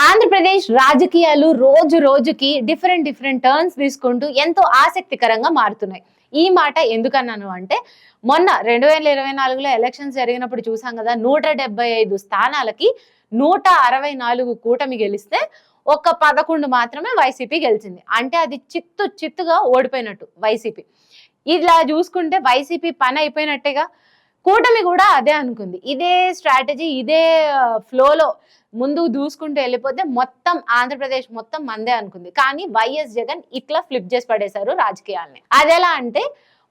ఆంధ్రప్రదేశ్ రాజకీయాలు రోజు రోజుకి డిఫరెంట్ టర్న్స్ తీసుకుంటూ ఎంతో ఆసక్తికరంగా మారుతున్నాయి. ఈ మాట ఎందుకన్నాను అంటే మొన్న 2024లో ఎలక్షన్స్ జరిగినప్పుడు చూసాం కదా, 175 స్థానాలకి 164 కూటమి గెలిస్తే ఒక్క 11 మాత్రమే వైసీపీ గెలిచింది. అంటే అది చిత్తుగా ఓడిపోయినట్టు వైసీపీ. ఇలా చూసుకుంటే వైసీపీ పని అయిపోయినట్టేగా. కూటమి కూడా అదే అనుకుంది. ఇదే స్ట్రాటజీ, ఇదే ఫ్లోలో ముందుకు దూసుకుంటూ వెళ్ళిపోతే మొత్తం ఆంధ్రప్రదేశ్ మొత్తం మందే అనుకుంది. కానీ వైఎస్ జగన్ ఇట్లా ఫ్లిప్ చేసి పడేశారు రాజకీయాల్ని. అదెలా అంటే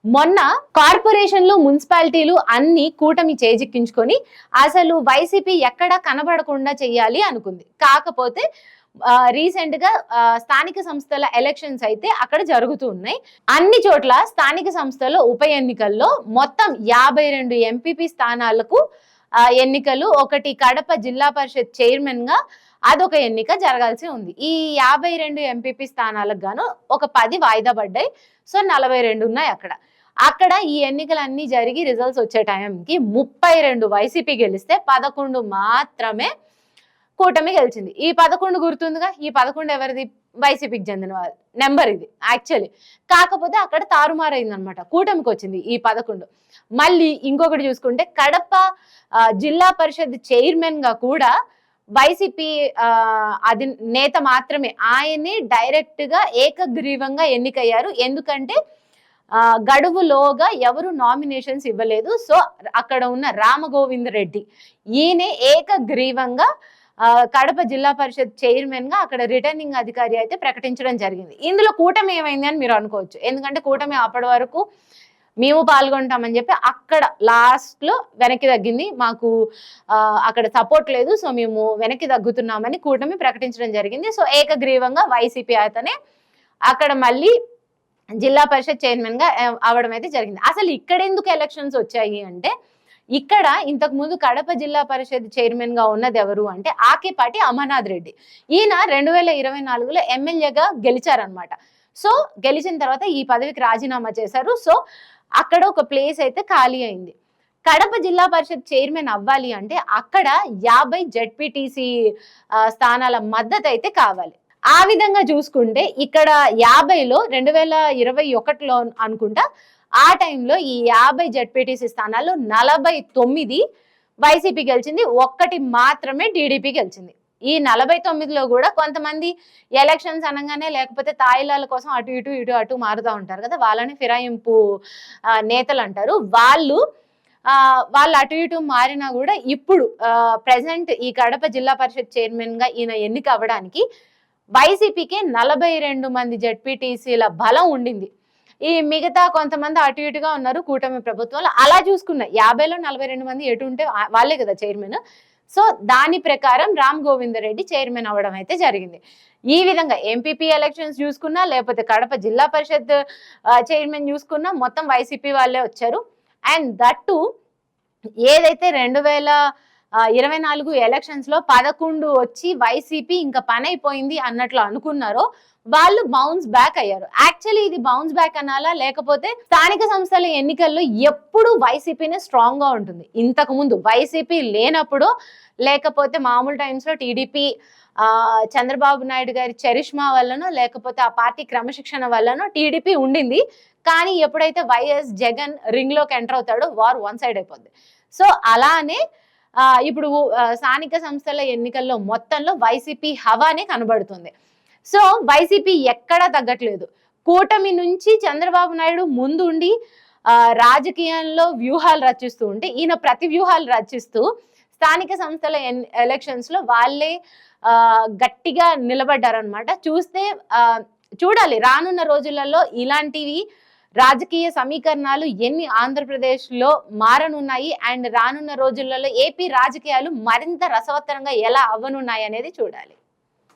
మొన్న కార్పొరేషన్లు, మున్సిపాలిటీలు అన్ని కూటమి చేజిక్కించుకొని అసలు వైసీపీ ఎక్కడా కనబడకుండా చెయ్యాలి అనుకుంది. కాకపోతే రీసెంట్ గా స్థానిక సంస్థల ఎలక్షన్స్ అయితే అక్కడ జరుగుతూ ఉన్నాయి. అన్ని చోట్ల స్థానిక సంస్థల ఉప ఎన్నికల్లో మొత్తం 52 ఎంపీపీ స్థానాలకు ఎన్నికలు, ఒకటి కడప జిల్లా పరిషత్ చైర్మన్ గా అదొక ఎన్నిక జరగాల్సి ఉంది. ఈ 52 ఎంపీపీ స్థానాలకు గాను ఒక 10 వాయిదా పడ్డాయి. సో 42 ఉన్నాయి అక్కడ ఈ ఎన్నికలన్నీ జరిగి రిజల్ట్స్ వచ్చే టైంకి 32 వైసీపీ గెలిస్తే 11 మాత్రమే కూటమి గెలిచింది. ఈ 11 గుర్తుందిగా, ఈ 11 ఎవరిది? వైసీపీకి చెందిన నెంబర్ ఇది యాక్చువల్లీ. కాకపోతే అక్కడ తారుమారైంది అనమాట, కూటమికి వచ్చింది ఈ 11. మళ్ళీ ఇంకొకటి చూసుకుంటే కడప జిల్లా పరిషత్ చైర్మన్ గా కూడా వైసీపీ అది నేత మాత్రమే, ఆయన్ని డైరెక్ట్ గా ఏకగ్రీవంగా ఎన్నికయ్యారు. ఎందుకంటే గడువులోగా ఎవరు నామినేషన్స్ ఇవ్వలేదు. సో అక్కడ ఉన్న రామగోవింద రెడ్డి ఈయనే ఏకగ్రీవంగా కడప జిల్లా పరిషత్ చైర్మన్ గా అక్కడ రిటర్నింగ్ అధికారి అయితే ప్రకటించడం జరిగింది. ఇందులో కూటమి ఏమైంది అని మీరు అనుకోవచ్చు. ఎందుకంటే కూటమి అప్పటి వరకు మేము పాల్గొంటామని చెప్పి అక్కడ లాస్ట్ లో వెనక్కి తగ్గింది. మాకు అక్కడ సపోర్ట్ లేదు, సో మేము వెనక్కి తగ్గుతున్నామని కూటమి ప్రకటించడం జరిగింది. సో ఏకగ్రీవంగా వైసీపీ అతనే అక్కడ మళ్ళీ జిల్లా పరిషత్ చైర్మన్ గా అవడం అయితే జరిగింది. అసలు ఇక్కడ ఎందుకు ఎలక్షన్స్ వచ్చాయి అంటే, ఇక్కడ ఇంతకు ముందు కడప జిల్లా పరిషత్ చైర్మన్ గా ఉన్నది ఎవరు అంటే ఆకేపాటి అమర్నాథ్ రెడ్డి. ఈయన 2024లో ఎమ్మెల్యేగా గెలిచారనమాట. సో గెలిచిన తర్వాత ఈ పదవికి రాజీనామా చేశారు. సో అక్కడ ఒక ప్లేస్ అయితే ఖాళీ అయింది. కడప జిల్లా పరిషత్ చైర్మన్ అవ్వాలి అంటే అక్కడ 50 జెడ్పీటీసీ స్థానాల మద్దతు అయితే కావాలి. ఆ విధంగా చూసుకుంటే ఇక్కడ 50లో 2021లో అనుకుంటా ఆ టైంలో ఈ 50 జెడ్పీటీసీ స్థానాల్లో 49 వైసీపీ గెలిచింది, ఒక్కటి మాత్రమే టీడీపీ గెలిచింది. ఈ 49లో కూడా కొంతమంది ఎలక్షన్స్ అనగానే లేకపోతే తాయిలాల కోసం ఇటు అటు మారుతూ ఉంటారు కదా, వాళ్ళని ఫిరాయింపు నేతలు అంటారు. వాళ్ళు అటు ఇటు మారినా కూడా ఇప్పుడు ప్రెసెంట్ ఈ కడప జిల్లా పరిషత్ చైర్మన్ గా ఈయన ఎన్నిక అవ్వడానికి వైసీపీకి 42 మంది జెడ్పీటీసీల బలం ఉండింది. ఈ మిగతా కొంతమంది అటు ఇటుగా ఉన్నారు కూటమి ప్రభుత్వంలో. అలా చూసుకున్న 50లో 42 మంది ఎటు ఉంటే వాళ్ళే కదా చైర్మన్. సో దాని ప్రకారం రామ్ గోవింద రెడ్డి చైర్మన్ అవ్వడం అయితే జరిగింది. ఈ విధంగా ఎంపీపీ ఎలక్షన్స్ చూసుకున్నా లేకపోతే కడప జిల్లా పరిషత్ చైర్మన్ చూసుకున్నా మొత్తం వైసీపీ వాళ్ళే వచ్చారు. అండ్ దట్టు ఏదైతే 2024 ఎలక్షన్స్ లో 11 వచ్చి వైసీపీ ఇంకా పని అయిపోయింది అన్నట్లు అనుకున్నారో వాళ్ళు బౌన్స్ బ్యాక్ అయ్యారు. యాక్చువల్లీ ఇది బౌన్స్ బ్యాక్ అనాలా, లేకపోతే స్థానిక సంస్థల ఎన్నికల్లో ఎప్పుడు వైసీపీనే స్ట్రాంగ్ గా ఉంటుంది. ఇంతకు ముందు వైసీపీ లేనప్పుడు లేకపోతే మామూలు టైమ్స్ లో టీడీపీ చంద్రబాబు నాయుడు గారి చరిష్మా వల్లనో లేకపోతే ఆ పార్టీ క్రమశిక్షణ వల్లనో టీడీపీ ఉండింది. కానీ ఎప్పుడైతే వైఎస్ జగన్ రింగ్ లోకి ఎంటర్ అవుతాడో వార్ వన్ సైడ్ అయిపోద్ది. సో అలానే ఇప్పుడు స్థానిక సంస్థల ఎన్నికల్లో మొత్తంలో వైసీపీ హవానే కనబడుతుంది. సో వైసీపీ ఎక్కడా తగ్గట్లేదు. కూటమి నుంచి చంద్రబాబు నాయుడు ముందుండి రాజకీయంలో వ్యూహాలు రచిస్తూ ఉంటే ఈయన ప్రతి వ్యూహాలు రచిస్తూ స్థానిక సంస్థల ఎలక్షన్స్ లో వాళ్ళే గట్టిగా నిలబడ్డారనమాట. చూడాలి రానున్న రోజులలో ఇలాంటివి రాజకీయ సమీకరణాలు ఎన్ని ఆంధ్రప్రదేశ్ లో మారనున్నాయి, అండ్ రానున్న రోజులలో ఏపీ రాజకీయాలు మరింత రసవత్తరంగా ఎలా అవ్వనున్నాయి అనేది చూడాలి.